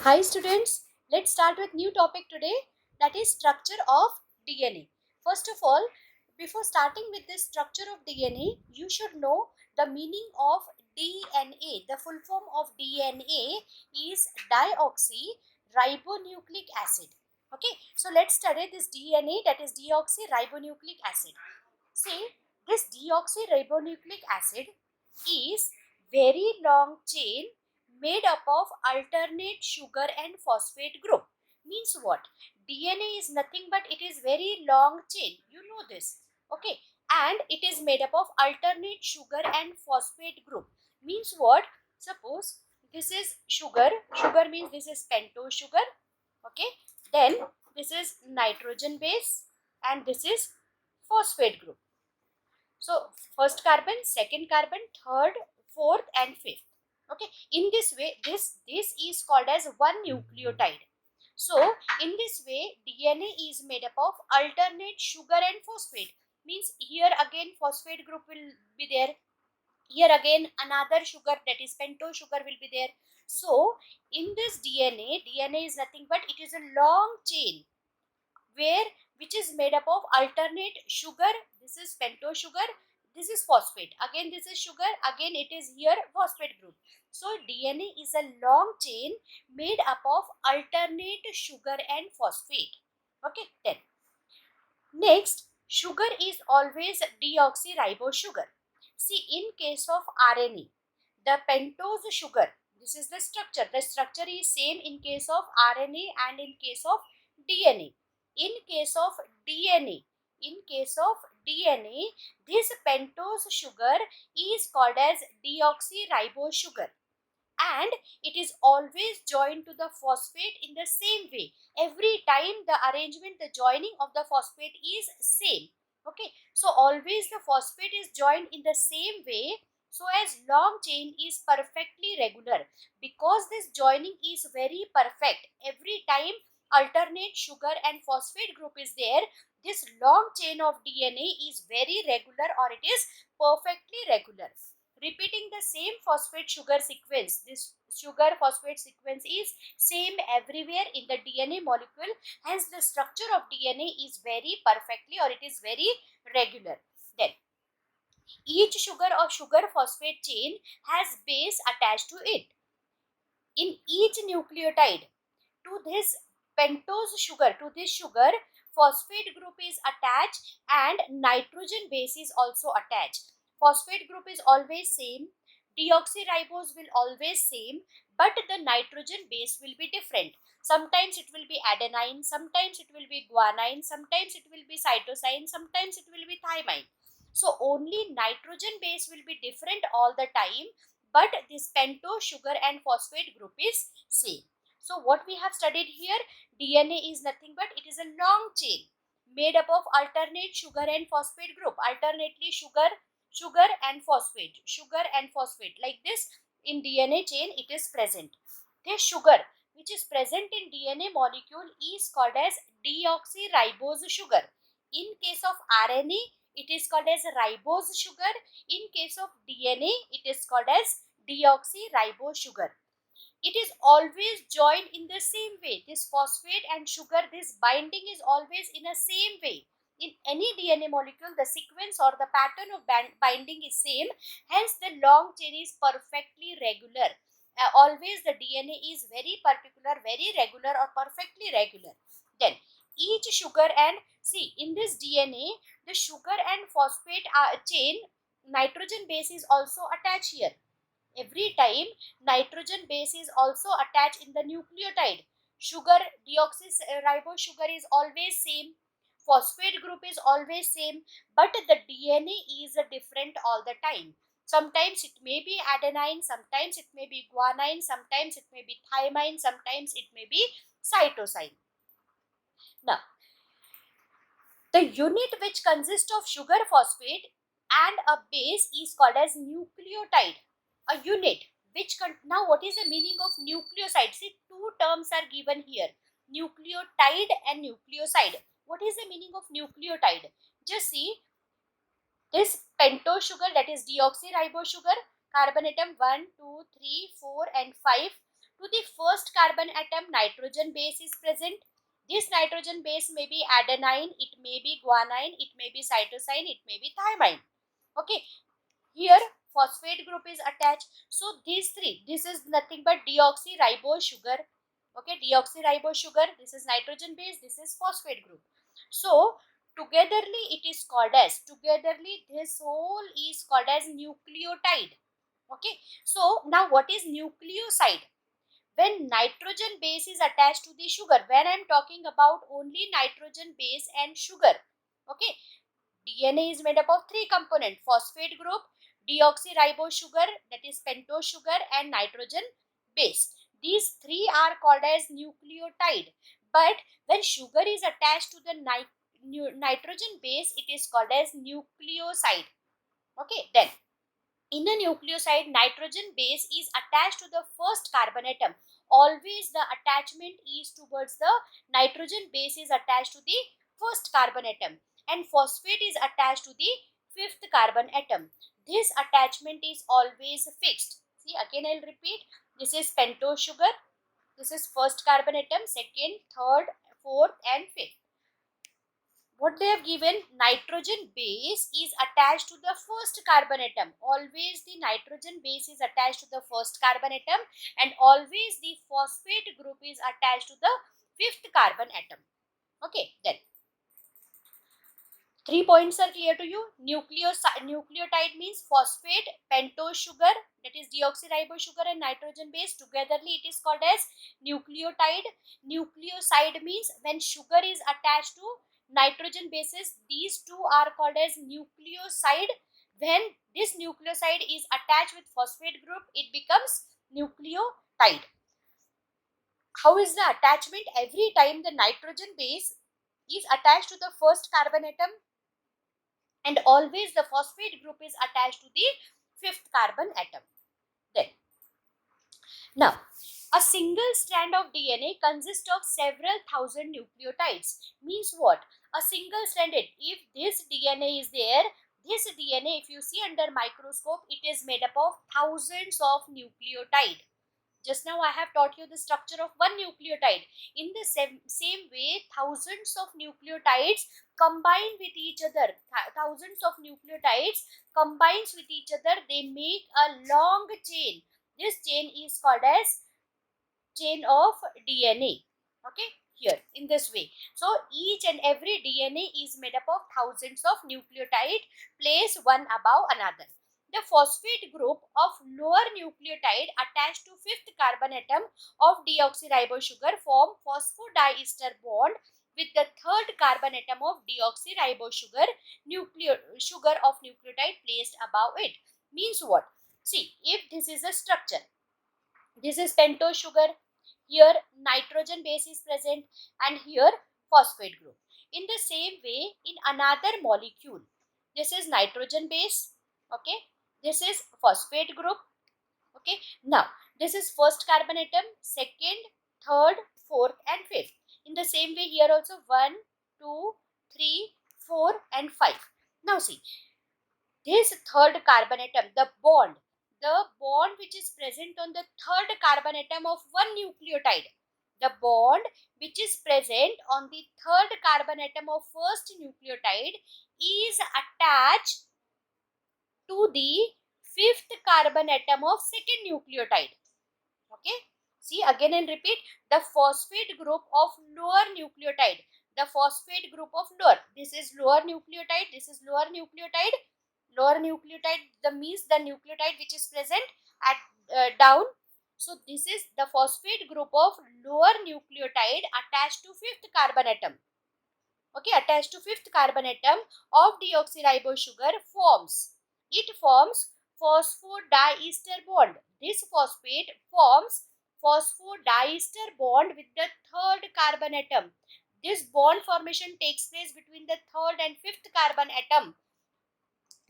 Hi students, let's start with new topic today, that is structure of DNA. First of all, before starting with this structure of DNA, you should know the meaning of DNA. The full form of DNA is deoxyribonucleic acid. Okay, so let's study this DNA, that is deoxyribonucleic acid. See, this deoxyribonucleic acid is very long chain made up of alternate sugar and phosphate group. Means what? DNA is nothing but it is very long chain. You know this. Okay. And it is made up of alternate sugar and phosphate group. Means what? Suppose this is sugar. Sugar means this is pentose sugar. Okay. Then this is nitrogen base and this is phosphate group. So first carbon, second carbon, third, fourth and fifth. Okay. In this way, this is called as one nucleotide. So in this way, DNA is made up of alternate sugar and phosphate. Means here again phosphate group will be there. Here again another sugar, that is pentose sugar, will be there. So in this DNA is nothing but it is a long chain where which is made up of alternate sugar. This is pentose sugar, this is phosphate, again this is sugar, again it is here phosphate group. So DNA is a long chain made up of alternate sugar and phosphate. Okay. Then next, sugar is always deoxyribose sugar. See, in case of RNA, the pentose sugar, this is the structure. The structure is same in case of RNA and in case of DNA. In case of DNA, in case of DNA, this pentose sugar is called as deoxyribose sugar, and it is always joined to the phosphate in the same way. Every time the arrangement, the joining of the phosphate is same. Okay, so always the phosphate is joined in the same way, so as long chain is perfectly regular. Because this joining is very perfect, every time alternate sugar and phosphate group is there, this long chain of DNA is very regular, or it is perfectly regular, repeating the same phosphate sugar sequence. This sugar phosphate sequence is same everywhere in the DNA molecule, hence the structure of DNA is very perfectly, or it is very regular. Then each sugar or sugar phosphate chain has base attached to it. In each nucleotide, to this pentose sugar, to this sugar, phosphate group is attached and nitrogen base is also attached. Phosphate group is always same, deoxyribose will always same, but the nitrogen base will be different. Sometimes it will be adenine, sometimes it will be guanine, sometimes it will be cytosine, sometimes it will be thymine. So only nitrogen base will be different all the time, but this pentose sugar and phosphate group is same. So what we have studied here, DNA is nothing but it is a long chain made up of alternate sugar and phosphate group, alternately sugar and phosphate, like this. In DNA chain it is present. This sugar which is present in DNA molecule is called as deoxyribose sugar. In case of RNA it is called as ribose sugar. In case of DNA it is called as deoxyribose sugar. It is always joined in the same way. This phosphate and sugar, this binding is always in a same way. In any DNA molecule, the sequence or the pattern of binding is same, hence the long chain is perfectly regular. Always the DNA is very particular, very regular, or perfectly regular. Then each sugar, and see in this DNA, the sugar and phosphate chain, nitrogen base is also attached here. Every time nitrogen base is also attached in the nucleotide. Sugar, deoxyribose sugar is always same, phosphate group is always same, but the DNA is different all the time. Sometimes it may be adenine, sometimes it may be guanine, sometimes it may be thymine, sometimes it may be cytosine. Now the unit which consists of sugar phosphate and a base is called as nucleotide. A unit which now what is the meaning of nucleoside? See, two terms are given here, nucleotide and nucleoside. What is the meaning of nucleotide? Just see, this pentose sugar, that is deoxyribose sugar, carbon atom 1, 2, 3, 4 and 5. To the first carbon atom, nitrogen base is present. This nitrogen base may be adenine, it may be guanine, it may be cytosine, it may be thymine. Okay, here phosphate group is attached. So these three, this is nothing but deoxyribose sugar. Okay, deoxyribose sugar, this is nitrogen base, this is phosphate group. So togetherly it is called as, togetherly this whole is called as nucleotide. Okay, so now what is nucleoside? When nitrogen base is attached to the sugar, when I am talking about only nitrogen base and sugar. Okay, DNA is made up of three components: phosphate group, deoxyribose sugar, that is pentose sugar, and nitrogen base. These three are called as nucleotide. But when sugar is attached to the nitrogen base, it is called as nucleoside. Okay, then in a nucleoside, nitrogen base is attached to the first carbon atom. Always the attachment is towards the nitrogen base is attached to the first carbon atom, and phosphate is attached to the fifth carbon atom. This attachment is always fixed. See, again I'll repeat. This is pentose sugar. This is first carbon atom, second, third, fourth and fifth. What they have given, nitrogen base is attached to the first carbon atom. Always the nitrogen base is attached to the first carbon atom, and always the phosphate group is attached to the fifth carbon atom. Okay, then 3 points are clear to you. Nucleotide means phosphate, pentose sugar, that is deoxyribose sugar, and nitrogen base. Togetherly it is called as nucleotide. Nucleoside means when sugar is attached to nitrogen bases, these two are called as nucleoside. When this nucleoside is attached with phosphate group, it becomes nucleotide. How is the attachment? Every time the nitrogen base is attached to the first carbon atom, and always the phosphate group is attached to the fifth carbon atom. Then, now, a single strand of DNA consists of several thousand nucleotides. Means what? A single stranded, if this DNA is there, this DNA, if you see under microscope, it is made up of thousands of nucleotides. Just now I have taught you the structure of one nucleotide. In the same way, thousands of nucleotides combine with each other. Thousands of nucleotides combines with each other. They make a long chain. This chain is called as chain of DNA. Okay, here in this way. So each and every DNA is made up of thousands of nucleotides placed one above another. The phosphate group of lower nucleotide attached to fifth carbon atom of deoxyribose sugar form phosphodiester bond with the third carbon atom of deoxyribose sugar, sugar of nucleotide placed above it. Means what? See, if this is a structure, this is pentose sugar, here nitrogen base is present, and here phosphate group. In the same way, in another molecule, this is nitrogen base, okay, this is phosphate group. Okay, now this is first carbon atom, second, third, fourth and fifth. In the same way, here also 1, 2, 3, 4 and 5. Now see, this third carbon atom, the bond which is present on the third carbon atom of one nucleotide, the bond which is present on the third carbon atom of first nucleotide is attached to the fifth carbon atom of second nucleotide. Okay, see, again and repeat, the phosphate group of lower nucleotide, the phosphate group of lower, this is lower nucleotide, this is lower nucleotide. Lower nucleotide, the means the nucleotide which is present at down. So this is the phosphate group of lower nucleotide attached to fifth carbon atom. Okay, attached to fifth carbon atom of deoxyribose sugar forms. It forms phosphodiester bond. This phosphate forms phosphodiester bond with the third carbon atom. This bond formation takes place between the third and fifth carbon atom.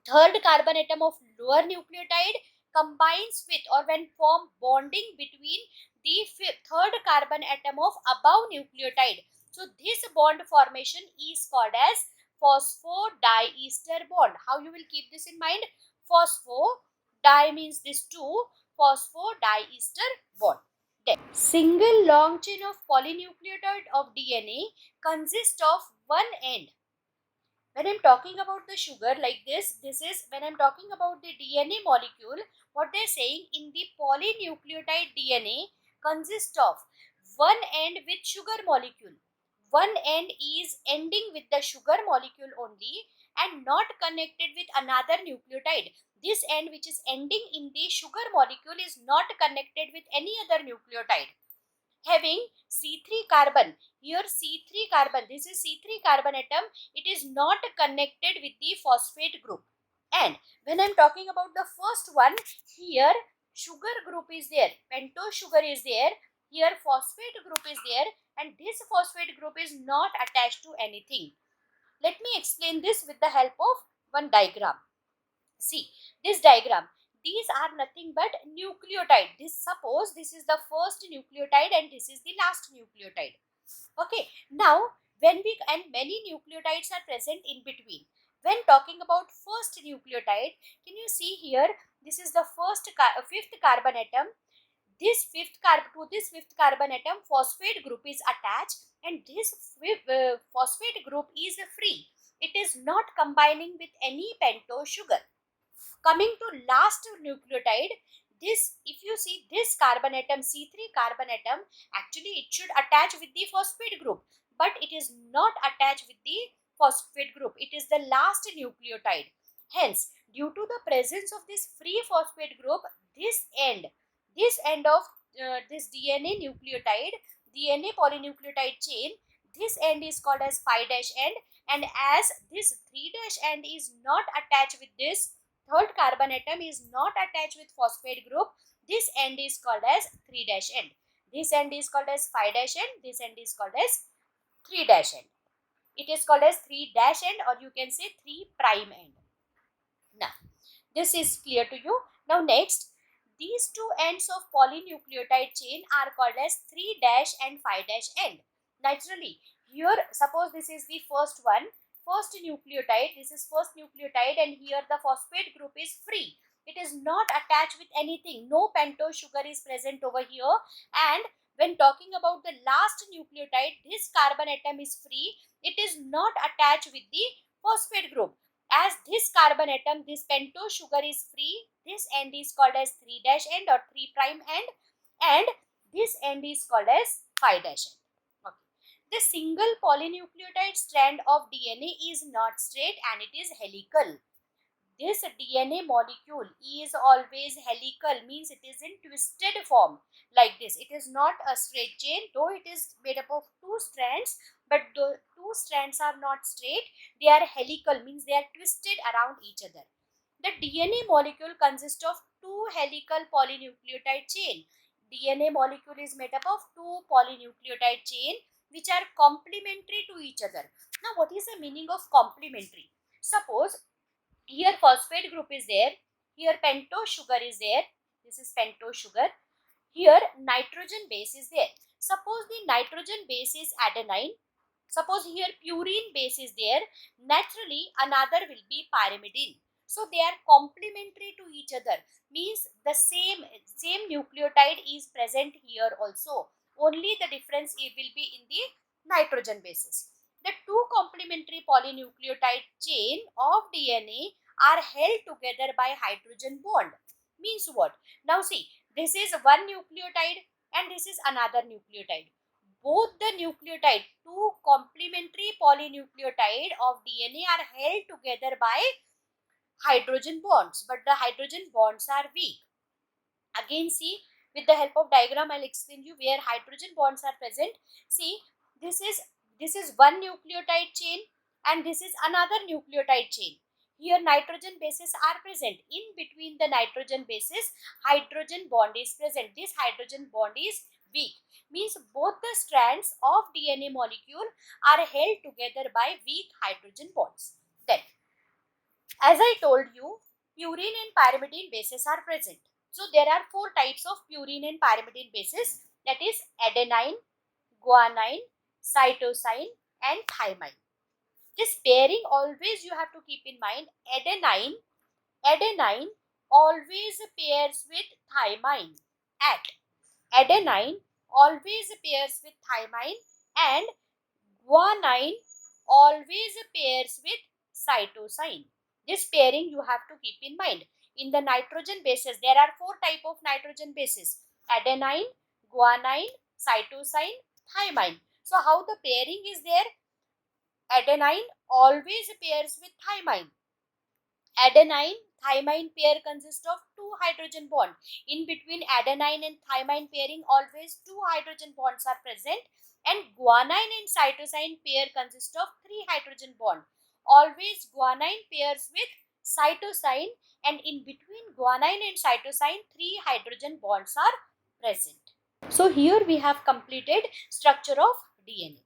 Third carbon atom of lower nucleotide combines with or when form bonding between the third carbon atom of above nucleotide. So this bond formation is called as phosphodiester bond. How you will keep this in mind? Phospho, di means this two, phosphodiester bond. Then, single long chain of polynucleotide of DNA consists of one end. When I'm talking about the sugar like this is when I'm talking about the DNA molecule, what they're saying in the polynucleotide DNA consists of one end with sugar molecule. One end is ending with the sugar molecule only and not connected with another nucleotide. This end which is ending in the sugar molecule is not connected with any other nucleotide. Having C3 carbon, here C3 carbon, this is C3 carbon atom, it is not connected with the phosphate group. And when I am talking about the first one, here sugar group is there, pentose sugar is there, here phosphate group is there, and this phosphate group is not attached to anything. Let me explain this with the help of one diagram. See, this diagram, these are nothing but nucleotide. Suppose this is the first nucleotide and this is the last nucleotide. Okay, now and many nucleotides are present in between. When talking about first nucleotide, can you see here, this is the fifth carbon atom. This fifth carbon atom phosphate group is attached, and this phosphate group is free. It is not combining with any pentose sugar. Coming to last nucleotide, this, if you see this carbon atom, C3 carbon atom, actually it should attach with the phosphate group, but it is not attached with the phosphate group. It is the last nucleotide. Hence, due to the presence of this free phosphate group, this end of this DNA nucleotide, DNA polynucleotide chain, this end is called as 5' end, and as this 3' end is not attached with this third carbon atom is not attached with phosphate group, this end is called as 3' end. This end is called as 5' end, this end is called as 3' end. It is called as 3' end, or you can say 3' end. Now, this is clear to you. Now next, these two ends of polynucleotide chain are called as 3' and 5' end. Naturally, here suppose this is the first one, first nucleotide, this is first nucleotide, and here the phosphate group is free. It is not attached with anything. No pentose sugar is present over here. And when talking about the last nucleotide, this carbon atom is free. It is not attached with the phosphate group. As this carbon atom, this pentose sugar is free, this end is called as 3' end or 3' end, and this end is called as 5' end. Okay. The single polynucleotide strand of DNA is not straight and it is helical. This DNA molecule is always helical, means it is in twisted form like this. It is not a straight chain, though it is made up of two strands, but the two strands are not straight. They are helical, means they are twisted around each other. The DNA molecule consists of two helical polynucleotide chain. DNA molecule is made up of two polynucleotide chain which are complementary to each other. Now, what is the meaning of complementary? Suppose here phosphate group is there, here pentose sugar is there, this is pentose sugar, here nitrogen base is there. Suppose the nitrogen base is adenine, suppose here purine base is there, naturally another will be pyrimidine. So they are complementary to each other, means the same nucleotide is present here also, only the difference will be in the nitrogen bases. The two complementary polynucleotide chain of DNA are held together by hydrogen bond. Means what? Now see, this is one nucleotide and this is another nucleotide. Both the nucleotide, two complementary polynucleotide of DNA are held together by hydrogen bonds, but the hydrogen bonds are weak. Again see, with the help of diagram I'll explain you where hydrogen bonds are present. See, this is one nucleotide chain and this is another nucleotide chain. Here nitrogen bases are present. In between the nitrogen bases, hydrogen bond is present. This hydrogen bond is weak, means both the strands of DNA molecule are held together by weak hydrogen bonds. Then, as I told you, purine and pyrimidine bases are present. So there are four types of purine and pyrimidine bases, that is adenine, guanine, cytosine and thymine. This pairing always you have to keep in mind. Adenine always pairs with thymine at adenine always pairs with thymine and guanine always pairs with cytosine. This pairing you have to keep in mind. In the nitrogen bases, there are 4 types of nitrogen bases: adenine, guanine, cytosine, thymine. So how the pairing is there? Adenine always pairs with thymine. Adenine thymine pair consists of 2 hydrogen bonds. In between adenine and thymine pairing, always 2 hydrogen bonds are present. And guanine and cytosine pair consists of 3 hydrogen bonds. Always guanine pairs with cytosine, and in between guanine and cytosine 3 hydrogen bonds are present. So here we have completed structure of DNA.